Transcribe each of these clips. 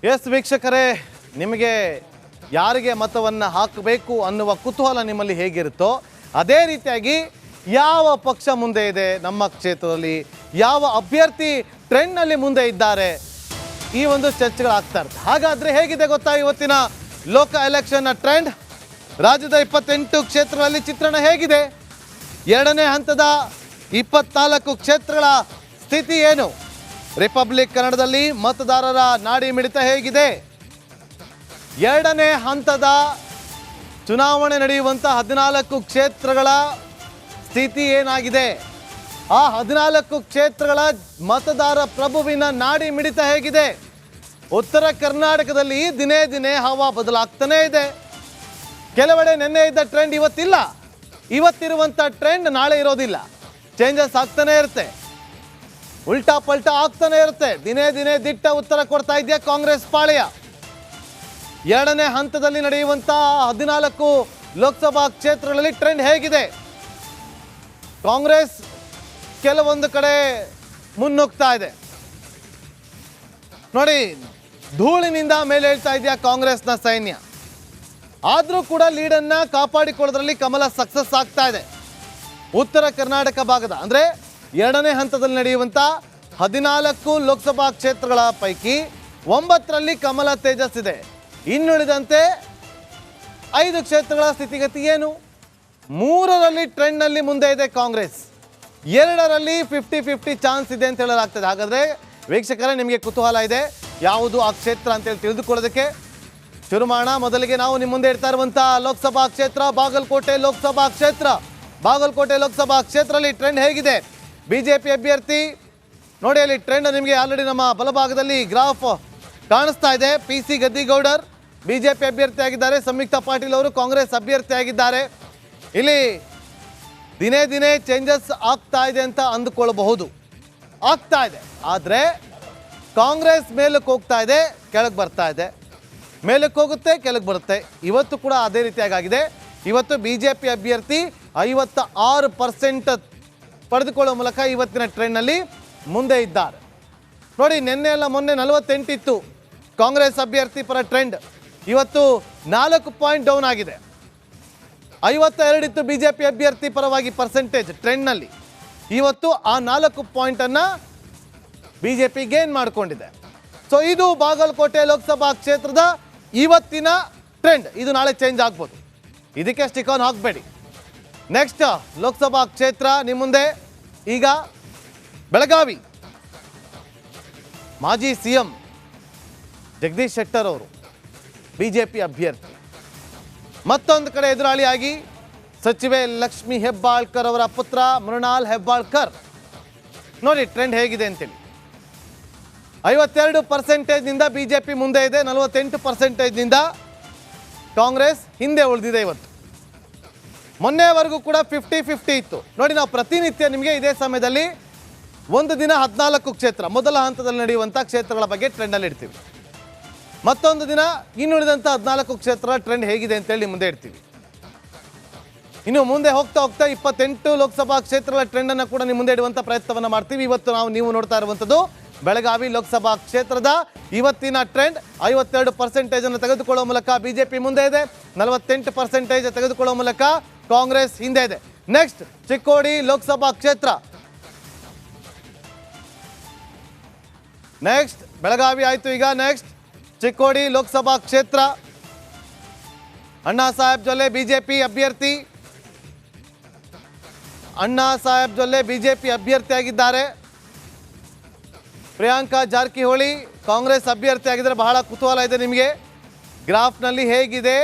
S ವೀಕ್ಷಕರೇ, ನಿಮಗೆ ಯಾರಿಗೆ ಮತವನ್ನು ಹಾಕಬೇಕು ಅನ್ನುವ ಕುತೂಹಲ ನಿಮ್ಮಲ್ಲಿ ಹೇಗಿರುತ್ತೋ ಅದೇ ರೀತಿಯಾಗಿ ಯಾವ ಪಕ್ಷ ಮುಂದೆ ಇದೆ ನಮ್ಮ ಕ್ಷೇತ್ರದಲ್ಲಿ, ಯಾವ ಅಭ್ಯರ್ಥಿ ಟ್ರೆಂಡ್ನಲ್ಲಿ ಮುಂದೆ ಇದ್ದಾರೆ, ಈ ಒಂದು ಚರ್ಚೆಗಳಾಗ್ತಾ ಇರುತ್ತೆ. ಹಾಗಾದರೆ ಹೇಗಿದೆ ಗೊತ್ತಾ ಇವತ್ತಿನ ಲೋಕ ಎಲೆಕ್ಷನ್ನ ಟ್ರೆಂಡ್? ರಾಜ್ಯದ 28 ಕ್ಷೇತ್ರಗಳಲ್ಲಿ ಚಿತ್ರಣ ಹೇಗಿದೆ? ಎರಡನೇ ಹಂತದ 24 ಕ್ಷೇತ್ರಗಳ ಸ್ಥಿತಿ ಏನು? ರಿಪಬ್ಲಿಕ್ ಕನ್ನಡದಲ್ಲಿ ಮತದಾರರ ನಾಡಿ ಮಿಡಿತ ಹೇಗಿದೆ? ಎರಡನೇ ಹಂತದ ಚುನಾವಣೆ ನಡೆಯುವಂಥ 14 ಕ್ಷೇತ್ರಗಳ ಸ್ಥಿತಿ ಏನಾಗಿದೆ? ಆ 14 ಕ್ಷೇತ್ರಗಳ ಮತದಾರ ಪ್ರಭುವಿನ ನಾಡಿ ಮಿಡಿತ ಹೇಗಿದೆ? ಉತ್ತರ ಕರ್ನಾಟಕದಲ್ಲಿ ದಿನೇ ದಿನೇ ಹವಾ ಬದಲಾಗ್ತಾನೇ ಇದೆ. ಕೆಲವೆಡೆ ನಿನ್ನೆ ಇದ್ದ ಟ್ರೆಂಡ್ ಇವತ್ತಿಲ್ಲ, ಇವತ್ತಿರುವಂಥ ಟ್ರೆಂಡ್ ನಾಳೆ ಇರೋದಿಲ್ಲ, ಚೇಂಜಸ್ ಆಗ್ತಾನೆ ಇರುತ್ತೆ, ಉಲ್ಟಾ ಪಲ್ಟಾ ಆಗ್ತಾನೆ ಇರುತ್ತೆ. ದಿನೇ ದಿನೇ ದಿಟ್ಟ ಉತ್ತರ ಕೊಡ್ತಾ ಇದೆಯಾ ಕಾಂಗ್ರೆಸ್ ಪಾಳೆಯ. ಎರಡನೇ ಹಂತದಲ್ಲಿ ನಡೆಯುವಂಥ 14 ಲೋಕಸಭಾ ಕ್ಷೇತ್ರಗಳಲ್ಲಿ ಟ್ರೆಂಡ್ ಹೇಗಿದೆ? ಕಾಂಗ್ರೆಸ್ ಕೆಲವೊಂದು ಕಡೆ ಮುನ್ನುಗ್ತಾ ಇದೆ ನೋಡಿ, ಧೂಳಿನಿಂದ ಮೇಲೆ ಹೇಳ್ತಾ ಇದೆಯಾ ಕಾಂಗ್ರೆಸ್ನ ಸೈನ್ಯ. ಆದರೂ ಕೂಡ ಲೀಡನ್ನು ಕಾಪಾಡಿಕೊಳ್ಳೋದ್ರಲ್ಲಿ ಕಮಲ ಸಕ್ಸಸ್ ಆಗ್ತಾ ಇದೆ. ಉತ್ತರ ಕರ್ನಾಟಕ ಭಾಗದ ಅಂದರೆ ಎರಡನೇ ಹಂತದಲ್ಲಿ ನಡೆಯುವಂಥ 14 ಲೋಕಸಭಾ ಕ್ಷೇತ್ರಗಳ ಪೈಕಿ 9ರಲ್ಲಿ ಕಮಲ ತೇಜಸ್ ಇದೆ. ಇನ್ನುಳಿದಂತೆ 5 ಕ್ಷೇತ್ರಗಳ ಸ್ಥಿತಿಗತಿ ಏನು? 3ರಲ್ಲಿ ಟ್ರೆಂಡ್ನಲ್ಲಿ ಮುಂದೆ ಇದೆ ಕಾಂಗ್ರೆಸ್, 2ರಲ್ಲಿ 50-50 ಚಾನ್ಸ್ ಇದೆ ಅಂತ ಹೇಳಲಾಗ್ತದೆ. ಹಾಗಾದರೆ ವೀಕ್ಷಕರೇ, ನಿಮಗೆ ಕುತೂಹಲ ಇದೆ ಯಾವುದು ಆ ಕ್ಷೇತ್ರ ಅಂತೇಳಿ ತಿಳಿದುಕೊಳ್ಳೋದಕ್ಕೆ ಶುರು ಮಾಡೋಣ. ಮೊದಲಿಗೆ ನಾವು ನಿಮ್ಮ ಮುಂದೆ ಇಡ್ತಾ ಇರುವಂಥ ಲೋಕಸಭಾ ಕ್ಷೇತ್ರ ಬಾಗಲಕೋಟೆ ಲೋಕಸಭಾ ಕ್ಷೇತ್ರ. ಬಾಗಲಕೋಟೆ ಲೋಕಸಭಾ ಕ್ಷೇತ್ರದಲ್ಲಿ ಟ್ರೆಂಡ್ ಹೇಗಿದೆ? ಬಿಜೆಪಿ ಅಭ್ಯರ್ಥಿ ನೋಡಿ, ಅಲ್ಲಿ ಟ್ರೆಂಡ್ ನಿಮಗೆ ಆಲ್ರೆಡಿ ನಮ್ಮ ಬಲಭಾಗದಲ್ಲಿ ಗ್ರಾಫ್ ಕಾಣಿಸ್ತಾ ಇದೆ. PC ಗದ್ದಿಗೌಡರ್ ಬಿಜೆಪಿ ಅಭ್ಯರ್ಥಿ ಆಗಿದ್ದಾರೆ, ಸಂಯುಕ್ತ ಪಾಟೀಲ್ ಅವರು ಕಾಂಗ್ರೆಸ್ ಅಭ್ಯರ್ಥಿ ಆಗಿದ್ದಾರೆ. ಇಲ್ಲಿ ದಿನೇ ದಿನೇ ಚೇಂಜಸ್ ಆಗ್ತಾ ಇದೆ ಅಂತ ಅಂದುಕೊಳ್ಳಬಹುದು, ಆಗ್ತಾ ಇದೆ. ಆದರೆ ಕಾಂಗ್ರೆಸ್ ಮೇಲಕ್ಕೆ ಹೋಗ್ತಾ ಇದೆ, ಕೆಳಗೆ ಬರ್ತಾ ಇದೆ, ಮೇಲಕ್ಕೆ ಹೋಗುತ್ತೆ, ಕೆಳಗೆ ಬರುತ್ತೆ. ಇವತ್ತು ಕೂಡ ಅದೇ ರೀತಿಯಾಗಿದೆ. ಇವತ್ತು ಬಿಜೆಪಿ ಅಭ್ಯರ್ಥಿ 56% ಪಡೆದುಕೊಳ್ಳುವ ಮೂಲಕ ಇವತ್ತಿನ ಟ್ರೆಂಡ್ನಲ್ಲಿ ಮುಂದೆ ಇದ್ದಾರೆ ನೋಡಿ. ನಿನ್ನೆ ಎಲ್ಲ ಮೊನ್ನೆ 48 ಇತ್ತು ಕಾಂಗ್ರೆಸ್ ಅಭ್ಯರ್ಥಿ ಪರ ಟ್ರೆಂಡ್, ಇವತ್ತು 4 ಪಾಯಿಂಟ್ ಡೌನ್ ಆಗಿದೆ. 52 ಇತ್ತು ಬಿಜೆಪಿ ಅಭ್ಯರ್ಥಿ ಪರವಾಗಿ ಪರ್ಸೆಂಟೇಜ್ ಟ್ರೆಂಡ್ನಲ್ಲಿ, ಇವತ್ತು ಆ 4 ಪಾಯಿಂಟನ್ನು ಬಿಜೆಪಿ ಗೇನ್ ಮಾಡಿಕೊಂಡಿದೆ. ಸೊ ಇದು ಬಾಗಲಕೋಟೆ ಲೋಕಸಭಾ ಕ್ಷೇತ್ರದ ಇವತ್ತಿನ ಟ್ರೆಂಡ್. ಇದು ನಾಳೆ ಚೇಂಜ್ ಆಗ್ಬೋದು, ಇದಕ್ಕೆ ಸ್ಟಿಕ್ ಆನ್ ಹಾಕಬೇಡಿ. ನೆಕ್ಸ್ಟ್ ಲೋಕಸಭಾ ಕ್ಷೇತ್ರ ನಿಮ್ಮ ಮುಂದೆ ಈಗ ಬೆಳಗಾವಿ. ಮಾಜಿ CM ಜಗದೀಶ್ ಶೆಟ್ಟರ್ ಅವರು ಬಿಜೆಪಿ ಅಭ್ಯರ್ಥಿ. ಮತ್ತೊಂದು ಕಡೆ ಎದುರಾಳಿಯಾಗಿ ಸಚಿವೆ ಲಕ್ಷ್ಮಿ ಹೆಬ್ಬಾಳ್ಕರ್ ಅವರ ಪುತ್ರ ಮೃಣಾಲ್ ಹೆಬ್ಬಾಳ್ಕರ್. ನೋಡಿ ಟ್ರೆಂಡ್ ಹೇಗಿದೆ ಅಂತೇಳಿ. 52%ನಿಂದ ಬಿಜೆಪಿ ಮುಂದೆ ಇದೆ, 48%ನಿಂದ ಕಾಂಗ್ರೆಸ್ ಹಿಂದೆ ಉಳಿದಿದೆ. ಇವತ್ತು ಮೊನ್ನೆವರೆಗೂ ಕೂಡ 50-50 ಇತ್ತು ನೋಡಿ. ನಾವು ಪ್ರತಿನಿತ್ಯ ನಿಮಗೆ ಇದೇ ಸಮಯದಲ್ಲಿ ಒಂದು ದಿನ 14 ಕ್ಷೇತ್ರ ಮೊದಲ ಹಂತದಲ್ಲಿ ನಡೆಯುವಂಥ ಕ್ಷೇತ್ರಗಳ ಬಗ್ಗೆ ಟ್ರೆಂಡಲ್ಲಿ ಇಡ್ತೀವಿ, ಮತ್ತೊಂದು ದಿನ ಇನ್ನುಳಿದಂಥ 14 ಕ್ಷೇತ್ರ ಟ್ರೆಂಡ್ ಹೇಗಿದೆ ಅಂತೇಳಿ ಮುಂದೆ ಇಡ್ತೀವಿ. ಇನ್ನು ಮುಂದೆ ಹೋಗ್ತಾ ಹೋಗ್ತಾ 28 ಲೋಕಸಭಾ ಕ್ಷೇತ್ರಗಳ ಟ್ರೆಂಡನ್ನು ಕೂಡ ನಿಮ್ಮ ಮುಂದೆ ಇಡುವಂಥ ಪ್ರಯತ್ನವನ್ನು ಮಾಡ್ತೀವಿ. ಇವತ್ತು ನೀವು ನೋಡ್ತಾ ಇರುವಂಥದ್ದು ಬೆಳಗಾವಿ ಲೋಕಸಭಾ ಕ್ಷೇತ್ರದ ಇವತ್ತಿನ ಟ್ರೆಂಡ್. 52% ತೆಗೆದುಕೊಳ್ಳುವ ಮೂಲಕ ಬಿಜೆಪಿ ಮುಂದೆ ಇದೆ, 48% ತೆಗೆದುಕೊಳ್ಳುವ ಮೂಲಕ ಕಾಂಗ್ರೆಸ್ ಹಿಂದೆ ಇದೆ. ನೆಕ್ಸ್ಟ್ ಚಿಕ್ಕೋಡಿ ಲೋಕಸಭಾ ಕ್ಷೇತ್ರ. ನೆಕ್ಸ್ಟ್ ಬೆಳಗಾವಿ ಆಯಿತು, ಈಗ ನೆಕ್ಸ್ಟ್ ಚಿಕ್ಕೋಡಿ ಲೋಕಸಭಾ ಕ್ಷೇತ್ರ. ಅಣ್ಣಾ ಸಾಹೇಬ್ ಜೊಲ್ಲೆ ಬಿಜೆಪಿ ಅಭ್ಯರ್ಥಿ, ಅಣ್ಣಾ ಸಾಹೇಬ್ ಜೊಲ್ಲೆ ಬಿಜೆಪಿ ಅಭ್ಯರ್ಥಿಯಾಗಿದ್ದಾರೆ. ಪ್ರಿಯಾಂಕಾ ಜಾರಕಿಹೊಳಿ ಕಾಂಗ್ರೆಸ್ ಅಭ್ಯರ್ಥಿ ಆಗಿದ್ದಾರೆ. ಬಹಳ ಕುತೂಹಲ ಇದೆ ನಿಮಗೆ ಗ್ರಾಫ್ನಲ್ಲಿ ಹೇಗಿದೆ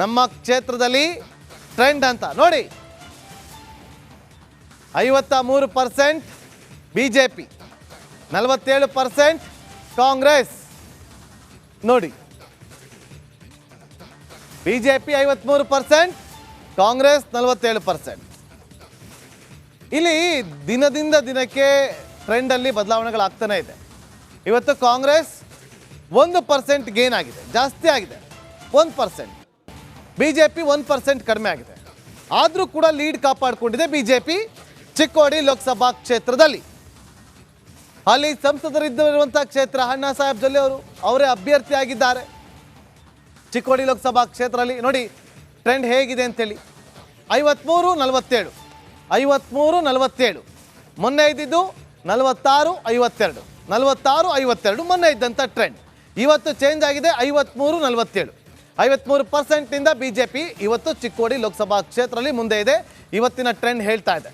ನಮ್ಮ ಕ್ಷೇತ್ರದಲ್ಲಿ ಟ್ರೆಂಡ್ ಅಂತ ನೋಡಿ. 53% ಬಿಜೆಪಿ, 47% ಕಾಂಗ್ರೆಸ್. ನೋಡಿ ಬಿಜೆಪಿ 53%, ಕಾಂಗ್ರೆಸ್ 47%. ಇಲ್ಲಿ ದಿನದಿಂದ ದಿನಕ್ಕೆ ಟ್ರೆಂಡಲ್ಲಿ ಬದಲಾವಣೆಗಳಾಗ್ತಾನೆ ಇದೆ. ಇವತ್ತು ಕಾಂಗ್ರೆಸ್ 1% ಗೇನ್ ಆಗಿದೆ, ಜಾಸ್ತಿ ಆಗಿದೆ 1%. ಬಿಜೆಪಿ 1% ಕಡಿಮೆ ಆಗಿದೆ. ಆದರೂ ಕೂಡ ಲೀಡ್ ಕಾಪಾಡಿಕೊಂಡಿದೆ ಬಿಜೆಪಿ ಚಿಕ್ಕೋಡಿ ಲೋಕಸಭಾ ಕ್ಷೇತ್ರದಲ್ಲಿ. ಅಲ್ಲಿ ಸಂಸದರಿದ್ದಿರುವಂತಹ ಕ್ಷೇತ್ರ ಅಣ್ಣಾ ಸಾಹೇಬ್ ಜೊಲ್ಲೆ ಅವರೇ ಅಭ್ಯರ್ಥಿಯಾಗಿದ್ದಾರೆ. ಚಿಕ್ಕೋಡಿ ಲೋಕಸಭಾ ಕ್ಷೇತ್ರದಲ್ಲಿ ನೋಡಿ ಟ್ರೆಂಡ್ ಹೇಗಿದೆ ಅಂತೇಳಿ. 53-47 53-47 ಮೊನ್ನೆ ಇದ್ದಿದ್ದು 46-52 46-52 ಮೊನ್ನೆ ಇದ್ದಂಥ ಟ್ರೆಂಡ್. ಇವತ್ತು ಚೇಂಜ್ ಆಗಿದೆ 53-47 53%ನಿಂದ BJP ಇವತ್ತು ಚಿಕ್ಕೋಡಿ ಲೋಕಸಭಾ ಕ್ಷೇತ್ರದಲ್ಲಿ ಮುಂದೆ ಇದೆ. ಇವತ್ತಿನ ಟ್ರೆಂಡ್ ಹೇಳ್ತಾ ಇದೆ.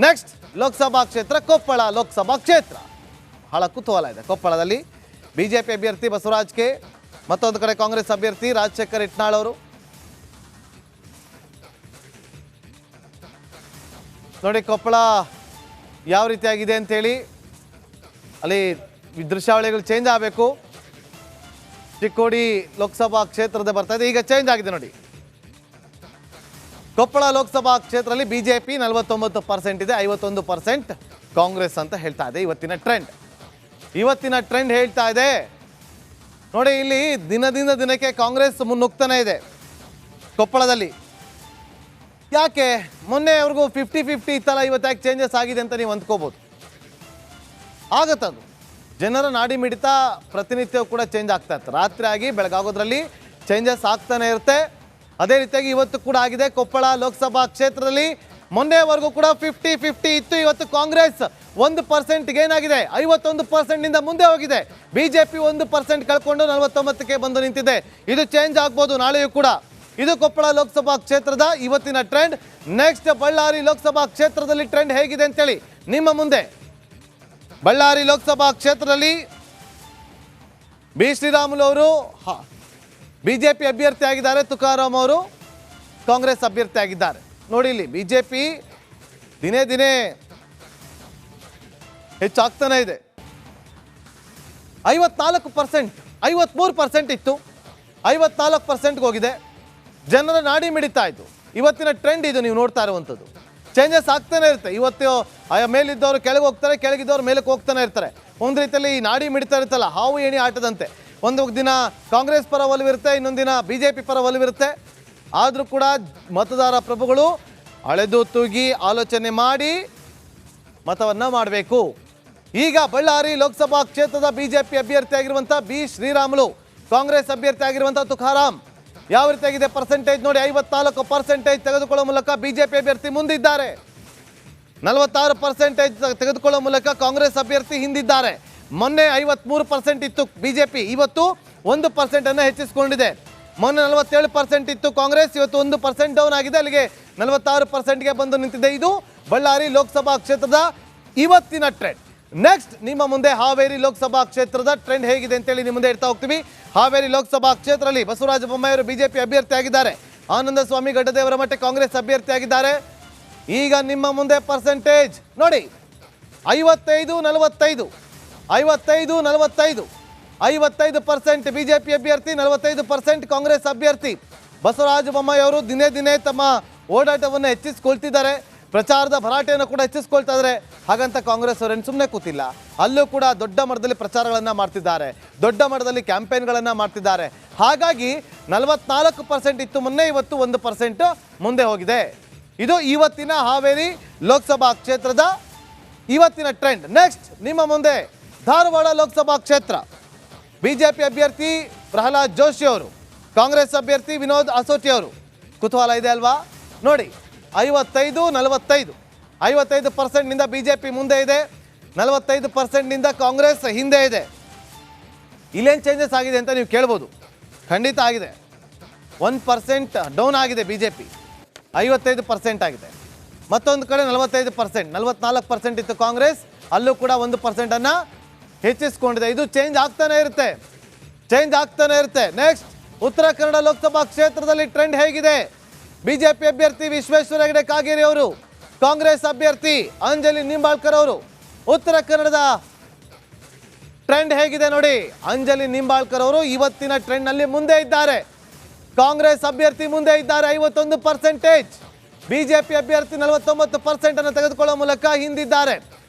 ನೆಕ್ಸ್ಟ್ ಲೋಕಸಭಾ ಕ್ಷೇತ್ರ ಕೊಪ್ಪಳ ಲೋಕಸಭಾ ಕ್ಷೇತ್ರ ಬಹಳ ಕುತೂಹಲ ಇದೆ. ಕೊಪ್ಪಳದಲ್ಲಿ BJP ಅಭ್ಯರ್ಥಿ ಬಸವರಾಜ್ ಕೆ, ಮತ್ತೊಂದು ಕಡೆ ಕಾಂಗ್ರೆಸ್ ಅಭ್ಯರ್ಥಿ ರಾಜಶೇಖರ್ ಇಟ್ನಾಳ್ ಅವರು. ನೋಡಿ ಕೊಪ್ಪಳ ಯಾವ ರೀತಿಯಾಗಿದೆ ಅಂತೇಳಿ, ಅಲ್ಲಿ ದೃಶ್ಯಾವಳಿಗಳು ಚೇಂಜ್ ಆಗಬೇಕು. ಚಿಕ್ಕೋಡಿ ಲೋಕಸಭಾ ಕ್ಷೇತ್ರದ ಬರ್ತಾ ಇದೆ, ಈಗ ಚೇಂಜ್ ಆಗಿದೆ ನೋಡಿ. ಕೊಪ್ಪಳ ಲೋಕಸಭಾ ಕ್ಷೇತ್ರದಲ್ಲಿ BJP 49% ಇದೆ, 51% ಕಾಂಗ್ರೆಸ್ ಅಂತ ಹೇಳ್ತಾ ಇದೆ ಇವತ್ತಿನ ಟ್ರೆಂಡ್ ಹೇಳ್ತಾ ಇದೆ. ನೋಡಿ ಇಲ್ಲಿ ದಿನದಿಂದ ದಿನಕ್ಕೆ ಕಾಂಗ್ರೆಸ್ ಮುನ್ನುಗ್ತಾನೆ ಇದೆ ಕೊಪ್ಪಳದಲ್ಲಿ. ಯಾಕೆ ಮೊನ್ನೆ ಅವ್ರಿಗೂ 50-50 ಇತ್ತಲ್ಲ, ಇವತ್ತು ಯಾಕೆ ಚೇಂಜಸ್ ಆಗಿದೆ ಅಂತ ನೀವು ಅಂದ್ಕೋಬೋದು. ಆಗತ್ತದು, ಜನರ ನಾಡಿ ಮಿಡಿತ ಪ್ರತಿನಿತ್ಯವೂ ಕೂಡ ಚೇಂಜ್ ಆಗ್ತಾ ಇರುತ್ತೆ. ರಾತ್ರಿ ಆಗಿ ಬೆಳಗಾಗೋದ್ರಲ್ಲಿ ಚೇಂಜಸ್ ಆಗ್ತಾನೆ ಇರುತ್ತೆ. ಅದೇ ರೀತಿಯಾಗಿ ಇವತ್ತು ಕೂಡ ಆಗಿದೆ. ಕೊಪ್ಪಳ ಲೋಕಸಭಾ ಕ್ಷೇತ್ರದಲ್ಲಿ ಮೊನ್ನೆವರೆಗೂ ಕೂಡ 50-50 ಇತ್ತು. ಇವತ್ತು ಕಾಂಗ್ರೆಸ್ 1% ಏನಾಗಿದೆ, 51%ನಿಂದ ಮುಂದೆ ಹೋಗಿದೆ. BJP 1% ಕಳ್ಕೊಂಡು 49ಕ್ಕೆ ಬಂದು ನಿಂತಿದೆ. ಇದು ಚೇಂಜ್ ಆಗ್ಬೋದು ನಾಳೆಯೂ ಕೂಡ. ಇದು ಕೊಪ್ಪಳ ಲೋಕಸಭಾ ಕ್ಷೇತ್ರದ ಇವತ್ತಿನ ಟ್ರೆಂಡ್. ನೆಕ್ಸ್ಟ್ ಬಳ್ಳಾರಿ ಲೋಕಸಭಾ ಕ್ಷೇತ್ರದಲ್ಲಿ ಟ್ರೆಂಡ್ ಹೇಗಿದೆ ಅಂತೇಳಿ ನಿಮ್ಮ ಮುಂದೆ. ಬಳ್ಳಾರಿ ಲೋಕಸಭಾ ಕ್ಷೇತ್ರದಲ್ಲಿ ಬಿ ಶ್ರೀರಾಮುಲು ಅವರು BJP ಅಭ್ಯರ್ಥಿ ಆಗಿದ್ದಾರೆ, ತುಕಾರಾಮ್ ಅವರು ಕಾಂಗ್ರೆಸ್ ಅಭ್ಯರ್ಥಿ ಆಗಿದ್ದಾರೆ. ನೋಡಿ ಇಲ್ಲಿ BJP ದಿನೇ ದಿನೇ ಹೆಚ್ಚಾಗ್ತಾನೆ ಇದೆ. 54% 53% ಇತ್ತು, 54%ಗೆ ಹೋಗಿದೆ. ಜನರ ನಾಡಿ ಮಿಡಿತಾ ಇತ್ತು. ಇವತ್ತಿನ ಟ್ರೆಂಡ್ ಇದು ನೀವು ನೋಡ್ತಾ ಇರುವಂಥದ್ದು. ಚೇಂಜಸ್ ಆಗ್ತಾನೆ ಇರುತ್ತೆ. ಇವತ್ತು ಮೇಲಿದ್ದವರು ಕೆಳಗೆ ಹೋಗ್ತಾರೆ, ಕೆಳಗಿದ್ದವರು ಮೇಲಕ್ಕೆ ಹೋಗ್ತಾನೆ ಇರ್ತಾರೆ. ಒಂದು ರೀತಿಯಲ್ಲಿ ಈ ನಾಡಿ ಮಿಡಿತಾ ಇರುತ್ತಲ್ಲ, ಹಾವು ಏಣಿ ಆಟದಂತೆ. ಒಂದು ದಿನ ಕಾಂಗ್ರೆಸ್ ಪರ ಒಲವಿರುತ್ತೆ, ಇನ್ನೊಂದು ದಿನ BJP ಪರ ಒಲವಿರುತ್ತೆ. ಆದರೂ ಕೂಡ ಮತದಾರ ಪ್ರಭುಗಳು ಅಳೆದು ತೂಗಿ ಆಲೋಚನೆ ಮಾಡಿ ಮತವನ್ನು ಮಾಡಬೇಕು. ಈಗ ಬಳ್ಳಾರಿ ಲೋಕಸಭಾ ಕ್ಷೇತ್ರದ BJP ಅಭ್ಯರ್ಥಿ ಆಗಿರುವಂಥ ಬಿ ಶ್ರೀರಾಮುಲು, ಕಾಂಗ್ರೆಸ್ ಅಭ್ಯರ್ಥಿ ಆಗಿರುವಂಥ ತುಕಾರಾಮ್ ಯಾವ ರೀತಿಯಾಗಿದೆ ಪರ್ಸೆಂಟೇಜ್ ನೋಡಿ. 54% ತೆಗೆದುಕೊಳ್ಳುವ ಮೂಲಕ BJP ಅಭ್ಯರ್ಥಿ ಮುಂದಿದ್ದಾರೆ. 46% ತೆಗೆದುಕೊಳ್ಳುವ ಮೂಲಕ ಕಾಂಗ್ರೆಸ್ ಅಭ್ಯರ್ಥಿ ಹಿಂದಿದ್ದಾರೆ. ಮೊನ್ನೆ 53% ಇತ್ತು BJP, ಇವತ್ತು 1% ಹೆಚ್ಚಿಸಿಕೊಂಡಿದೆ. ಮೊನ್ನೆ 47% ಇತ್ತು ಕಾಂಗ್ರೆಸ್, ಇವತ್ತು 1% ಡೌನ್ ಆಗಿದೆ. ಅಲ್ಲಿಗೆ 46%ಗೆ ಬಂದು ನಿಂತಿದೆ. ಇದು ಬಳ್ಳಾರಿ ಲೋಕಸಭಾ ಕ್ಷೇತ್ರದ ಇವತ್ತಿನ ಟ್ರೆಂಡ್. ನೆಕ್ಸ್ಟ್ ನಿಮ್ಮ ಮುಂದೆ ಹಾವೇರಿ ಲೋಕಸಭಾ ಕ್ಷೇತ್ರದ ಟ್ರೆಂಡ್ ಹೇಗಿದೆ ಅಂತೇಳಿ ನಿಮ್ಮ ಮುಂದೆ ಇಡ್ತಾ ಹೋಗ್ತೀವಿ. ಹಾವೇರಿ ಲೋಕಸಭಾ ಕ್ಷೇತ್ರದಲ್ಲಿ ಬಸವರಾಜ ಬೊಮ್ಮಾಯಿ ಅವರು BJP ಅಭ್ಯರ್ಥಿ ಆಗಿದ್ದಾರೆ. ಆನಂದ ಸ್ವಾಮಿ ಗಡ್ಡದೇವರ ಮಠ ಕಾಂಗ್ರೆಸ್ ಅಭ್ಯರ್ಥಿ ಆಗಿದ್ದಾರೆ. ಈಗ ನಿಮ್ಮ ಮುಂದೆ ಪರ್ಸೆಂಟೇಜ್ ನೋಡಿ, 55-45 55-45 55% BJP ಅಭ್ಯರ್ಥಿ, 45% ಕಾಂಗ್ರೆಸ್ ಅಭ್ಯರ್ಥಿ. ಬಸವರಾಜ ಬೊಮ್ಮಾಯಿ ಅವರು ದಿನೇ ದಿನೇ ತಮ್ಮ ಓಡಾಟವನ್ನು ಹೆಚ್ಚಿಸಿಕೊಳ್ತಿದ್ದಾರೆ, ಪ್ರಚಾರದ ಭರಾಟೆಯನ್ನು ಕೂಡ ಹೆಚ್ಚಿಸ್ಕೊಳ್ತಾ ಇದ್ದಾರೆ. ಹಾಗಂತ ಕಾಂಗ್ರೆಸ್ ಅವರೇನು ಸುಮ್ಮನೆ ಕೂತಿಲ್ಲ. ಅಲ್ಲೂ ಕೂಡ ದೊಡ್ಡ ಮಟ್ಟದಲ್ಲಿ ಪ್ರಚಾರಗಳನ್ನು ಮಾಡ್ತಿದ್ದಾರೆ, ದೊಡ್ಡ ಮಟ್ಟದಲ್ಲಿ ಕ್ಯಾಂಪೇನ್ಗಳನ್ನು ಮಾಡ್ತಿದ್ದಾರೆ. ಹಾಗಾಗಿ 44% ಇತ್ತು ಮೊನ್ನೆ, ಇವತ್ತು 1% ಮುಂದೆ ಹೋಗಿದೆ. ಇದು ಇವತ್ತಿನ ಹಾವೇರಿ ಲೋಕಸಭಾ ಕ್ಷೇತ್ರದ ಇವತ್ತಿನ ಟ್ರೆಂಡ್. ನೆಕ್ಸ್ಟ್ ನಿಮ್ಮ ಮುಂದೆ ಧಾರವಾಡ ಲೋಕಸಭಾ ಕ್ಷೇತ್ರ. BJP ಅಭ್ಯರ್ಥಿ ಪ್ರಹ್ಲಾದ್ ಜೋಶಿ ಅವರು, ಕಾಂಗ್ರೆಸ್ ಅಭ್ಯರ್ಥಿ ವಿನೋದ್ ಅಸೋಟಿ ಅವರು. ಕುತೂಹಲ ಇದೆ ಅಲ್ವಾ ನೋಡಿ. 55-45 55%ನಿಂದ BJP ಮುಂದೆ ಇದೆ, 45%ನಿಂದ ಕಾಂಗ್ರೆಸ್ ಹಿಂದೆ ಇದೆ. ಇಲ್ಲೇನು ಚೇಂಜಸ್ ಆಗಿದೆ ಅಂತ ನೀವು ಕೇಳ್ಬೋದು. ಖಂಡಿತ ಆಗಿದೆ. 1% ಡೌನ್ ಆಗಿದೆ BJP, 55% ಆಗಿದೆ. ಮತ್ತೊಂದು ಕಡೆ 45%, 44% ಇತ್ತು ಕಾಂಗ್ರೆಸ್, ಅಲ್ಲೂ ಕೂಡ 1%ಅನ್ನು ಹೆಚ್ಚಿಸ್ಕೊಂಡಿದೆ. ಇದು ಚೇಂಜ್ ಆಗ್ತಾನೆ ಇರುತ್ತೆ. ನೆಕ್ಸ್ಟ್ ಉತ್ತರ ಕನ್ನಡ ಲೋಕಸಭಾ ಕ್ಷೇತ್ರದಲ್ಲಿ ಟ್ರೆಂಡ್ ಹೇಗಿದೆ. BJP ಅಭ್ಯರ್ಥಿ ವಿಶ್ವೇಶ್ವರ ಹೆಗಡೆ ಕಾಗೇರಿ ಅವರು, ಕಾಂಗ್ರೆಸ್ ಅಭ್ಯರ್ಥಿ ಅಂಜಲಿ ನಿಂಬಾಳ್ಕರ್ ಅವರು. ಉತ್ತರ ಕನ್ನಡದ ಟ್ರೆಂಡ್ ಹೇಗಿದೆ ನೋಡಿ. ಅಂಜಲಿ ನಿಂಬಾಳ್ಕರ್ ಅವರು ಇವತ್ತಿನ ಟ್ರೆಂಡ್ನಲ್ಲಿ ಮುಂದೆ ಇದ್ದಾರೆ. ಕಾಂಗ್ರೆಸ್ ಅಭ್ಯರ್ಥಿ ಮುಂದೆ ಇದ್ದಾರೆ 51%. BJP ಅಭ್ಯರ್ಥಿ 49% ಅನ್ನು ತೆಗೆದುಕೊಳ್ಳುವ ಮೂಲಕ ಹಿಂದಿದ್ದಾರೆ.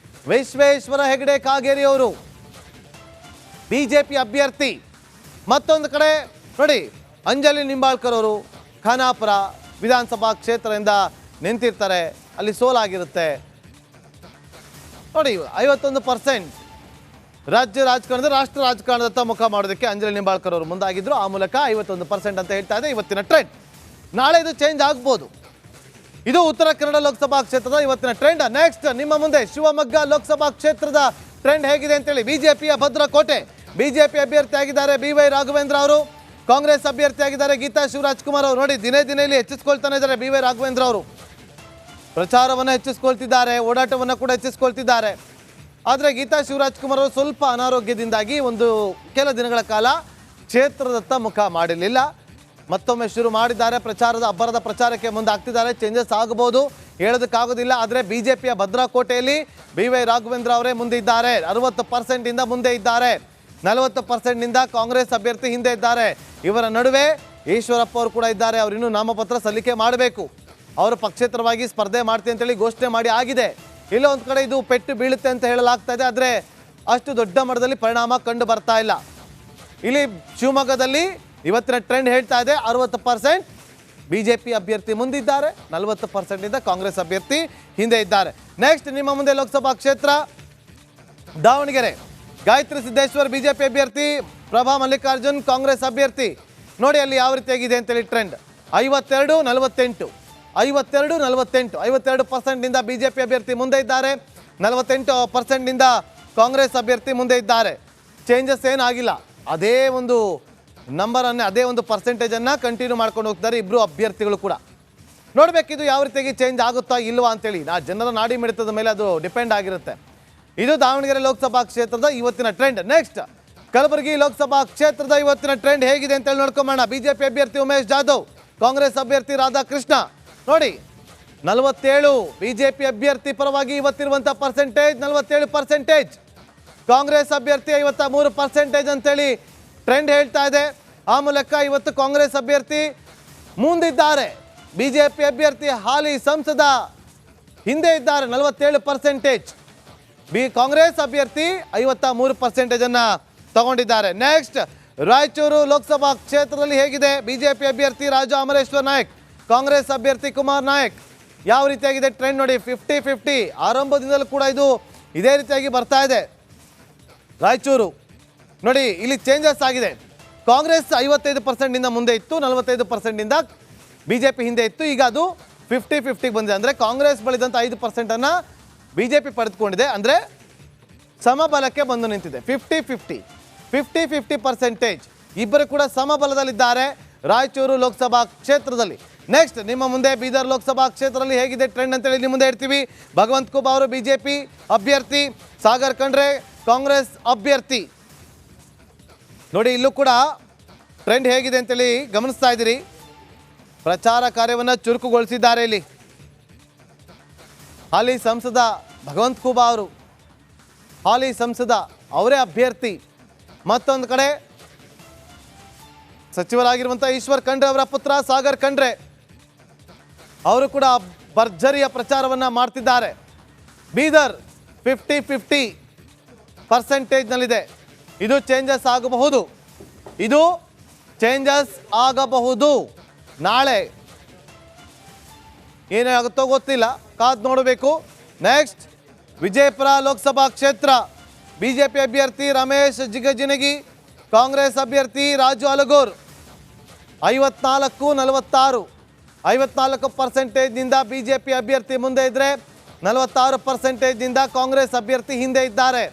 ವಿಶ್ವೇಶ್ವರ ಹೆಗಡೆ ಕಾಗೇರಿ ಅವರು BJP ಅಭ್ಯರ್ಥಿ. ಮತ್ತೊಂದು ಕಡೆ ನೋಡಿ, ಅಂಜಲಿ ನಿಂಬಾಳ್ಕರ್ ಅವರು ಖಾನಾಪುರ ವಿಧಾನಸಭಾ ಕ್ಷೇತ್ರದಿಂದ ನಿಂತಿರ್ತಾರೆ, ಅಲ್ಲಿ ಸೋಲಾಗಿರುತ್ತೆ ನೋಡಿ. 51% ರಾಜ್ಯ ರಾಜಕಾರಣದ ರಾಷ್ಟ್ರ ರಾಜಕಾರಣದತ್ತ ಮುಖ ಮಾಡೋದಕ್ಕೆ ಅಂಜಲಿ ನಿಂಬಾಳ್ಕರ್ ಅವರು ಮುಂದಾಗಿದ್ರು. ಆ ಮೂಲಕ 51% ಅಂತ ಹೇಳ್ತಾ ಇದೆ ಇವತ್ತಿನ ಟ್ರೆಂಡ್. ನಾಳೆ ಇದು ಚೇಂಜ್ ಆಗ್ಬೋದು. ಇದು ಉತ್ತರ ಕನ್ನಡ ಲೋಕಸಭಾ ಕ್ಷೇತ್ರದ ಇವತ್ತಿನ ಟ್ರೆಂಡ್. ನೆಕ್ಸ್ಟ್ ನಿಮ್ಮ ಮುಂದೆ ಶಿವಮೊಗ್ಗ ಲೋಕಸಭಾ ಕ್ಷೇತ್ರದ ಟ್ರೆಂಡ್ ಹೇಗಿದೆ ಅಂತೇಳಿ. ಬಿಜೆಪಿಯ ಭದ್ರಕೋಟೆ, ಬಿಜೆಪಿ ಅಭ್ಯರ್ಥಿ ಆಗಿದ್ದಾರೆ BY ರಾಘವೇಂದ್ರ ಅವರು, ಕಾಂಗ್ರೆಸ್ ಅಭ್ಯರ್ಥಿ ಆಗಿದ್ದಾರೆ ಗೀತಾ ಶಿವರಾಜ್ಕುಮಾರ್ ಅವರು. ನೋಡಿ, ದಿನೇ ಇಲ್ಲಿ ಹೆಚ್ಚಿಸ್ಕೊಳ್ತಾನೆ ಇದ್ದಾರೆ BY ರಾಘವೇಂದ್ರ ಅವರು. ಪ್ರಚಾರವನ್ನು ಹೆಚ್ಚಿಸ್ಕೊಳ್ತಿದ್ದಾರೆ, ಓಡಾಟವನ್ನು ಕೂಡ ಹೆಚ್ಚಿಸ್ಕೊಳ್ತಿದ್ದಾರೆ. ಆದರೆ ಗೀತಾ ಶಿವರಾಜ್ಕುಮಾರ್ ಅವರು ಸ್ವಲ್ಪ ಅನಾರೋಗ್ಯದಿಂದಾಗಿ ಕೆಲ ದಿನಗಳ ಕಾಲ ಕ್ಷೇತ್ರದತ್ತ ಮುಖ ಮಾಡಿರಲಿಲ್ಲ. ಮತ್ತೊಮ್ಮೆ ಶುರು ಮಾಡಿದ್ದಾರೆ ಪ್ರಚಾರದ ಅಬ್ಬರದ ಪ್ರಚಾರಕ್ಕೆ ಮುಂದಾಗ್ತಿದ್ದಾರೆ. ಚೇಂಜಸ್ ಆಗಬಹುದು, ಹೇಳೋದಕ್ಕಾಗೋದಿಲ್ಲ. ಆದರೆ ಬಿಜೆಪಿಯ ಭದ್ರಕೋಟೆಯಲ್ಲಿ BY ರಾಘವೇಂದ್ರ ಅವರೇ ಮುಂದೆ ಇದ್ದಾರೆ. 60% ಇಂದ ಮುಂದೆ ಇದ್ದಾರೆ. 40% ನಿಂದ ಕಾಂಗ್ರೆಸ್ ಅಭ್ಯರ್ಥಿ ಹಿಂದೆ ಇದ್ದಾರೆ. ಇವರ ನಡುವೆ ಈಶ್ವರಪ್ಪ ಅವರು ಕೂಡ ಇದ್ದಾರೆ. ಅವರು ಇನ್ನೂ ನಾಮಪತ್ರ ಸಲ್ಲಿಕೆ ಮಾಡಬೇಕು. ಅವರು ಪಕ್ಷೇತರವಾಗಿ ಸ್ಪರ್ಧೆ ಮಾಡ್ತೀನಿ ಅಂತೇಳಿ ಘೋಷಣೆ ಮಾಡಿ ಆಗಿದೆ. ಇಲ್ಲ ಒಂದು ಕಡೆ ಇದು ಪೆಟ್ಟು ಬೀಳುತ್ತೆ ಅಂತ ಹೇಳಲಾಗ್ತಾ ಇದೆ. ಆದರೆ ಅಷ್ಟು ದೊಡ್ಡ ಮಟ್ಟದಲ್ಲಿ ಪರಿಣಾಮ ಕಂಡು ಬರ್ತಾ ಇಲ್ಲ. ಇಲ್ಲಿ ಶಿವಮೊಗ್ಗದಲ್ಲಿ ಇವತ್ತಿನ ಟ್ರೆಂಡ್ ಹೇಳ್ತಾ ಇದೆ 60% ಬಿಜೆಪಿ ಅಭ್ಯರ್ಥಿ ಮುಂದಿದ್ದಾರೆ, 40% ಇಂದ ಕಾಂಗ್ರೆಸ್ ಅಭ್ಯರ್ಥಿ ಹಿಂದೆ ಇದ್ದಾರೆ. ನೆಕ್ಸ್ಟ್ ನಿಮ್ಮ ಮುಂದೆ ಲೋಕಸಭಾ ಕ್ಷೇತ್ರ ದಾವಣಗೆರೆ, ಗಾಯತ್ರಿ ಸಿದ್ದೇಶ್ವರ್ ಬಿಜೆಪಿ ಅಭ್ಯರ್ಥಿ, ಪ್ರಭಾ ಮಲ್ಲಿಕಾರ್ಜುನ್ ಕಾಂಗ್ರೆಸ್ ಅಭ್ಯರ್ಥಿ. ನೋಡಿ ಅಲ್ಲಿ ಯಾವ ರೀತಿಯಾಗಿದೆ ಅಂತೇಳಿ ಟ್ರೆಂಡ್. 52-48 52% ಇಂದ ಬಿಜೆಪಿ ಅಭ್ಯರ್ಥಿ ಮುಂದೆ ಇದ್ದಾರೆ, 48% ಇಂದ ಕಾಂಗ್ರೆಸ್ ಅಭ್ಯರ್ಥಿ ಮುಂದೆ ಇದ್ದಾರೆ. ಚೇಂಜಸ್ ಏನಾಗಿಲ್ಲ. ಅದೇ ಒಂದು ನಂಬರನ್ನು, ಅದೇ ಒಂದು ಪರ್ಸೆಂಟೇಜನ್ನು ಕಂಟಿನ್ಯೂ ಮಾಡ್ಕೊಂಡು ಹೋಗ್ತಾರೆ ಇಬ್ಬರು ಅಭ್ಯರ್ಥಿಗಳು ಕೂಡ. ನೋಡಬೇಕಿದು ಯಾವ ರೀತಿಯಾಗಿ ಚೇಂಜ್ ಆಗುತ್ತಾ ಇಲ್ವಾ ಅಂತೇಳಿ. ಜನರ ನಾಡಿ ಮಿಡಿತದ ಮೇಲೆ ಅದು ಡಿಪೆಂಡ್ ಆಗಿರುತ್ತೆ. ಇದು ದಾವಣಗೆರೆ ಲೋಕಸಭಾ ಕ್ಷೇತ್ರದ ಇವತ್ತಿನ ಟ್ರೆಂಡ್. ನೆಕ್ಸ್ಟ್ ಕಲಬುರಗಿ ಲೋಕಸಭಾ ಕ್ಷೇತ್ರದ ಇವತ್ತಿನ ಟ್ರೆಂಡ್ ಹೇಗಿದೆ ಅಂತೇಳಿ ನೋಡ್ಕೊಂಬೋಣ. ಬಿಜೆಪಿ ಅಭ್ಯರ್ಥಿ ಉಮೇಶ್ ಜಾಧವ್, ಕಾಂಗ್ರೆಸ್ ಅಭ್ಯರ್ಥಿ ರಾಧಾಕೃಷ್ಣ. ನೋಡಿ 47 ಬಿಜೆಪಿ ಅಭ್ಯರ್ಥಿ ಪರವಾಗಿ ಇವತ್ತಿರುವಂಥ ಪರ್ಸೆಂಟೇಜ್ 47%. ಕಾಂಗ್ರೆಸ್ ಅಭ್ಯರ್ಥಿ 53% ಅಂತೇಳಿ ಟ್ರೆಂಡ್ ಹೇಳ್ತಾ ಇದೆ. ಆ ಮೂಲಕ ಇವತ್ತು ಕಾಂಗ್ರೆಸ್ ಅಭ್ಯರ್ಥಿ ಮುಂದಿದ್ದಾರೆ. ಬಿಜೆಪಿ ಅಭ್ಯರ್ಥಿ ಹಾಲಿ ಸಂಸದ ಹಿಂದೆ ಇದ್ದಾರೆ 47%. ಕಾಂಗ್ರೆಸ್ ಅಭ್ಯರ್ಥಿ 53% ತಗೊಂಡಿದ್ದಾರೆ. ನೆಕ್ಸ್ಟ್ ರಾಯಚೂರು ಲೋಕಸಭಾ ಕ್ಷೇತ್ರದಲ್ಲಿ ಹೇಗಿದೆ. ಬಿಜೆಪಿ ಅಭ್ಯರ್ಥಿ ರಾಜಾ ಅಮರೇಶ್ವರ್ ನಾಯಕ್, ಕಾಂಗ್ರೆಸ್ ಅಭ್ಯರ್ಥಿ ಕುಮಾರ್ ನಾಯಕ್. ಯಾವ ರೀತಿಯಾಗಿದೆ ಟ್ರೆಂಡ್ ನೋಡಿ. 50-50 ಆರಂಭದಿಂದಲೂ ಕೂಡ ಇದು ಇದೇ ರೀತಿಯಾಗಿ ಬರ್ತಾ ಇದೆ. ರಾಯಚೂರು ನೋಡಿ, ಇಲ್ಲಿ ಚೇಂಜಸ್ ಆಗಿದೆ. ಕಾಂಗ್ರೆಸ್ 55% ಇಂದ ಮುಂದೆ ಇತ್ತು, 45% ಇಂದ ಬಿಜೆಪಿ ಹಿಂದೆ ಇತ್ತು. ಈಗ ಅದು 50-50 ಬಂದಿದೆ. ಅಂದರೆ ಕಾಂಗ್ರೆಸ್ ಬಳಿದಂಥ 5% ಬಿಜೆಪಿ ಪಡೆದುಕೊಂಡಿದೆ. ಅಂದರೆ ಸಮಬಲಕ್ಕೆ ಬಂದು ನಿಂತಿದೆ. 50-50% ಇಬ್ಬರು ಕೂಡ ಸಮಬಲದಲ್ಲಿದ್ದಾರೆ ರಾಯಚೂರು ಲೋಕಸಭಾ ಕ್ಷೇತ್ರದಲ್ಲಿ. ನೆಕ್ಸ್ಟ್ ನಿಮ್ಮ ಮುಂದೆ ಬೀದರ್ ಲೋಕಸಭಾ ಕ್ಷೇತ್ರದಲ್ಲಿ ಹೇಗಿದೆ ಟ್ರೆಂಡ್ ಅಂತೇಳಿ ನಿಮ್ಮ ಮುಂದೆ ಇಡ್ತೀವಿ. ಭಗವಂತ್ ಖೂಬಾ ಅವರು ಬಿಜೆಪಿ ಅಭ್ಯರ್ಥಿ, ಸಾಗರ್ ಖಂಡ್ರೆ ಕಾಂಗ್ರೆಸ್ ಅಭ್ಯರ್ಥಿ. ನೋಡಿ ಇಲ್ಲೂ ಕೂಡ ಟ್ರೆಂಡ್ ಹೇಗಿದೆ ಅಂತೇಳಿ ಗಮನಿಸ್ತಾ ಇದ್ದೀರಿ. ಪ್ರಚಾರ ಕಾರ್ಯವನ್ನು ಚುರುಕುಗೊಳಿಸಿದ್ದಾರೆ. ಇಲ್ಲಿ ಹಾಲಿ ಸಂಸದ ಭಗವಂತ್ ಖೂಬಾ ಅವರು, ಹಾಲಿ ಸಂಸದ ಅವರೇ ಅಭ್ಯರ್ಥಿ. ಮತ್ತೊಂದು ಕಡೆ ಸಚಿವರಾಗಿರುವಂಥ ಈಶ್ವರ್ ಖಂಡ್ರೆ ಅವರ ಪುತ್ರ ಸಾಗರ್ ಖಂಡ್ರೆ ಅವರು ಕೂಡ ಭರ್ಜರಿಯ ಪ್ರಚಾರವನ್ನು ಮಾಡ್ತಿದ್ದಾರೆ. ಬೀದರ್ 50-50%ನಲ್ಲಿದೆ. ಇದು ಚೇಂಜಸ್ ಆಗಬಹುದು, ಇದು ಚೇಂಜಸ್ ಆಗಬಹುದು. ನಾಳೆ ಏನಾಗುತ್ತೋ ಗೊತ್ತಿಲ್ಲ, ಕಾದು ನೋಡಬೇಕು. ನೆಕ್ಸ್ಟ್ ವಿಜಯಪುರ ಲೋಕಸಭಾ ಕ್ಷೇತ್ರ, ಬಿಜೆಪಿ ಅಭ್ಯರ್ಥಿ ರಮೇಶ್ ಜಿಗಜಿಣಗಿ, ಕಾಂಗ್ರೆಸ್ ಅಭ್ಯರ್ಥಿ ರಾಜು ಅಲಗೂರ್. 54-46 54%ನಿಂದ ಬಿಜೆಪಿ ಅಭ್ಯರ್ಥಿ ಮುಂದೆ ಇದ್ದರೆ 46%ನಿಂದ ಕಾಂಗ್ರೆಸ್ ಅಭ್ಯರ್ಥಿ ಹಿಂದೆ ಇದ್ದಾರೆ.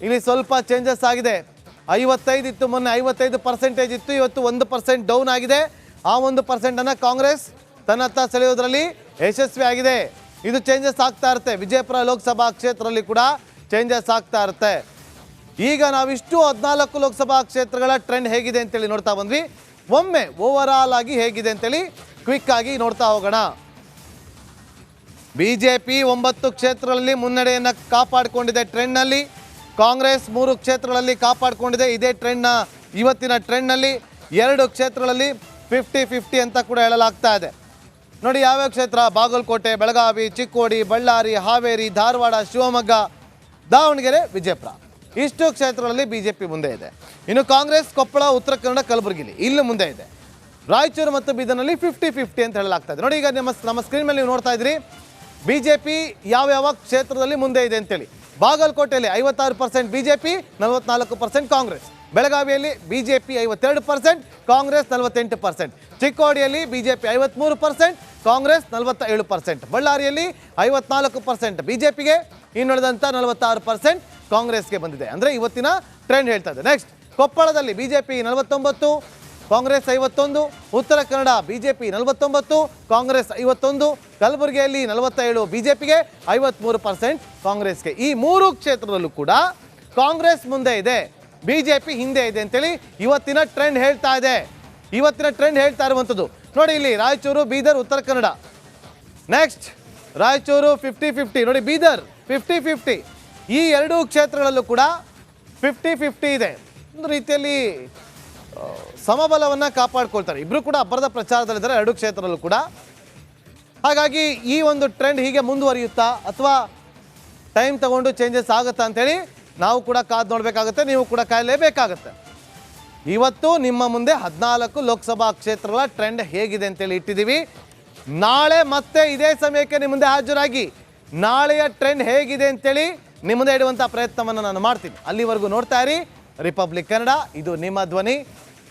ಇಲ್ಲಿ ಸ್ವಲ್ಪ ಚೇಂಜಸ್ ಆಗಿದೆ. 55 ಇತ್ತು ಮೊನ್ನೆ, 55% ಇತ್ತು. ಇವತ್ತು 1% ಡೌನ್ ಆಗಿದೆ. ಆ 1%ಅನ್ನು ಕಾಂಗ್ರೆಸ್ ತನ್ನತ್ತ ಸೆಳೆಯೋದ್ರಲ್ಲಿ ಯಶಸ್ವಿಯಾಗಿದೆ. ಇದು ಚೇಂಜಸ್ ಆಗ್ತಾ ಇರುತ್ತೆ. ವಿಜಯಪುರ ಲೋಕಸಭಾ ಕ್ಷೇತ್ರದಲ್ಲಿ ಕೂಡ ಚೇಂಜಸ್ ಆಗ್ತಾ ಇರುತ್ತೆ. ಈಗ ನಾವಿಷ್ಟು 14 ಲೋಕಸಭಾ ಕ್ಷೇತ್ರಗಳ ಟ್ರೆಂಡ್ ಹೇಗಿದೆ ಅಂತೇಳಿ ನೋಡ್ತಾ ಬಂದ್ವಿ. ಒಮ್ಮೆ ಓವರ್ ಆಲ್ ಆಗಿ ಹೇಗಿದೆ ಅಂತೇಳಿ ಕ್ವಿಕ್ ಆಗಿ ನೋಡ್ತಾ ಹೋಗೋಣ. ಬಿಜೆಪಿ 9 ಕ್ಷೇತ್ರಗಳಲ್ಲಿ ಮುನ್ನಡೆಯನ್ನು ಕಾಪಾಡಿಕೊಂಡಿದೆ ಟ್ರೆಂಡ್ನಲ್ಲಿ. ಕಾಂಗ್ರೆಸ್ 3 ಕ್ಷೇತ್ರಗಳಲ್ಲಿ ಕಾಪಾಡಿಕೊಂಡಿದೆ ಇದೇ ಟ್ರೆಂಡ್ನ. ಇವತ್ತಿನ ಟ್ರೆಂಡ್ನಲ್ಲಿ 2 ಕ್ಷೇತ್ರಗಳಲ್ಲಿ 50-50 ಅಂತ ಕೂಡ ಹೇಳಲಾಗ್ತಾ ಇದೆ. ನೋಡಿ ಯಾವ್ಯಾವ ಕ್ಷೇತ್ರ: ಬಾಗಲಕೋಟೆ, ಬೆಳಗಾವಿ, ಚಿಕ್ಕೋಡಿ, ಬಳ್ಳಾರಿ, ಹಾವೇರಿ, ಧಾರವಾಡ, ಶಿವಮೊಗ್ಗ, ದಾವಣಗೆರೆ, ವಿಜಯಪುರ. ಇಷ್ಟು ಕ್ಷೇತ್ರಗಳಲ್ಲಿ ಬಿಜೆಪಿ ಮುಂದೆ ಇದೆ. ಇನ್ನು ಕಾಂಗ್ರೆಸ್ ಕೊಪ್ಪಳ, ಉತ್ತರ ಕನ್ನಡ, ಕಲಬುರಗಿಲಿ ಇಲ್ಲಿ ಮುಂದೆ ಇದೆ. ರಾಯಚೂರು ಮತ್ತು ಬೀದರ್ನಲ್ಲಿ 50-50 ಅಂತ ಹೇಳಲಾಗ್ತಾ ಇದೆ. ನೋಡಿ ಈಗ ನಮ್ಮ ಸ್ಕ್ರೀನ್ ಮೇಲೆ ನೀವು ನೋಡ್ತಾ ಇದ್ದೀರಿ ಬಿಜೆಪಿ ಯಾವ್ಯಾವ ಕ್ಷೇತ್ರದಲ್ಲಿ ಮುಂದೆ ಇದೆ ಅಂತೇಳಿ. ಬಾಗಲಕೋಟೆಯಲ್ಲಿ 56% ಬಿಜೆಪಿ, 44% ಕಾಂಗ್ರೆಸ್. ಬೆಳಗಾವಿಯಲ್ಲಿ ಬಿಜೆಪಿ 52%, ಕಾಂಗ್ರೆಸ್ 48%. ಚಿಕ್ಕೋಡಿಯಲ್ಲಿ ಬಿಜೆಪಿ 53%, ಕಾಂಗ್ರೆಸ್ 47%. ಬಳ್ಳಾರಿಯಲ್ಲಿ 54% ಬಿಜೆಪಿಗೆ, ಇನ್ನುಳಿದಂಥ 46% ಕಾಂಗ್ರೆಸ್ಗೆ ಬಂದಿದೆ. ಅಂದರೆ ಇವತ್ತಿನ ಟ್ರೆಂಡ್ ಹೇಳ್ತಾ ಇದೆ. ನೆಕ್ಸ್ಟ್ ಕೊಪ್ಪಳದಲ್ಲಿ ಬಿಜೆಪಿ 49, ಕಾಂಗ್ರೆಸ್ 51. ಉತ್ತರ ಕನ್ನಡ ಬಿಜೆಪಿ 49, ಕಾಂಗ್ರೆಸ್ 51. ಕಲಬುರಗಿಯಲ್ಲಿ 47 ಬಿಜೆಪಿಗೆ, 53% ಕಾಂಗ್ರೆಸ್ಗೆ. ಈ ಮೂರು ಕ್ಷೇತ್ರದಲ್ಲೂ ಕೂಡ ಕಾಂಗ್ರೆಸ್ ಮುಂದೆ ಇದೆ, ಬಿಜೆಪಿ ಹಿಂದೆ ಇದೆ ಅಂತೇಳಿ ಇವತ್ತಿನ ಟ್ರೆಂಡ್ ಹೇಳ್ತಾ ಇದೆ. ಇವತ್ತಿನ ಟ್ರೆಂಡ್ ಹೇಳ್ತಾ ಇರುವಂಥದ್ದು ನೋಡಿ, ಇಲ್ಲಿ ರಾಯಚೂರು, ಬೀದರ್, ಉತ್ತರ ಕನ್ನಡ. ನೆಕ್ಸ್ಟ್ ರಾಯಚೂರು 50-50, ನೋಡಿ ಬೀದರ್ 50-50. ಈ ಎರಡೂ ಕ್ಷೇತ್ರಗಳಲ್ಲೂ ಕೂಡ 50-50 ಇದೆ. ಒಂದು ರೀತಿಯಲ್ಲಿ ಸಮಬಲವನ್ನು ಕಾಪಾಡ್ಕೊಳ್ತಾರೆ. ಇಬ್ಬರು ಕೂಡ ಅಬ್ಬರದ ಪ್ರಚಾರದಲ್ಲಿದ್ದಾರೆ ಎರಡೂ ಕ್ಷೇತ್ರದಲ್ಲೂ ಕೂಡ. ಹಾಗಾಗಿ ಈ ಒಂದು ಟ್ರೆಂಡ್ ಹೀಗೆ ಮುಂದುವರಿಯುತ್ತಾ ಅಥವಾ ಟೈಮ್ ತಗೊಂಡು ಚೇಂಜಸ್ ಆಗುತ್ತಾ ಅಂತೇಳಿ ನಾವು ಕೂಡ ಕಾದು ನೋಡಬೇಕಾಗುತ್ತೆ, ನೀವು ಕೂಡ ಕಾಯಲೇಬೇಕಾಗತ್ತೆ. ಇವತ್ತು ನಿಮ್ಮ ಮುಂದೆ 14 ಲೋಕಸಭಾ ಕ್ಷೇತ್ರಗಳ ಟ್ರೆಂಡ್ ಹೇಗಿದೆ ಅಂತೇಳಿ ಇಟ್ಟಿದ್ದೀವಿ. ನಾಳೆ ಮತ್ತೆ ಇದೇ ಸಮಯಕ್ಕೆ ನಿಮ್ಮ ಮುಂದೆ ಹಾಜರಾಗಿ ನಾಳೆಯ ಟ್ರೆಂಡ್ ಹೇಗಿದೆ ಅಂತೇಳಿ ನಿಮ್ಮ ಮುಂದೆ ಇಡುವಂಥ ಪ್ರಯತ್ನವನ್ನು ನಾನು ಮಾಡ್ತೀನಿ. ಅಲ್ಲಿವರೆಗೂ ನೋಡ್ತಾ ಇರಿ ರಿಪಬ್ಲಿಕ್ ಕನ್ನಡ. ಇದು ನಿಮ್ಮ ಧ್ವನಿ.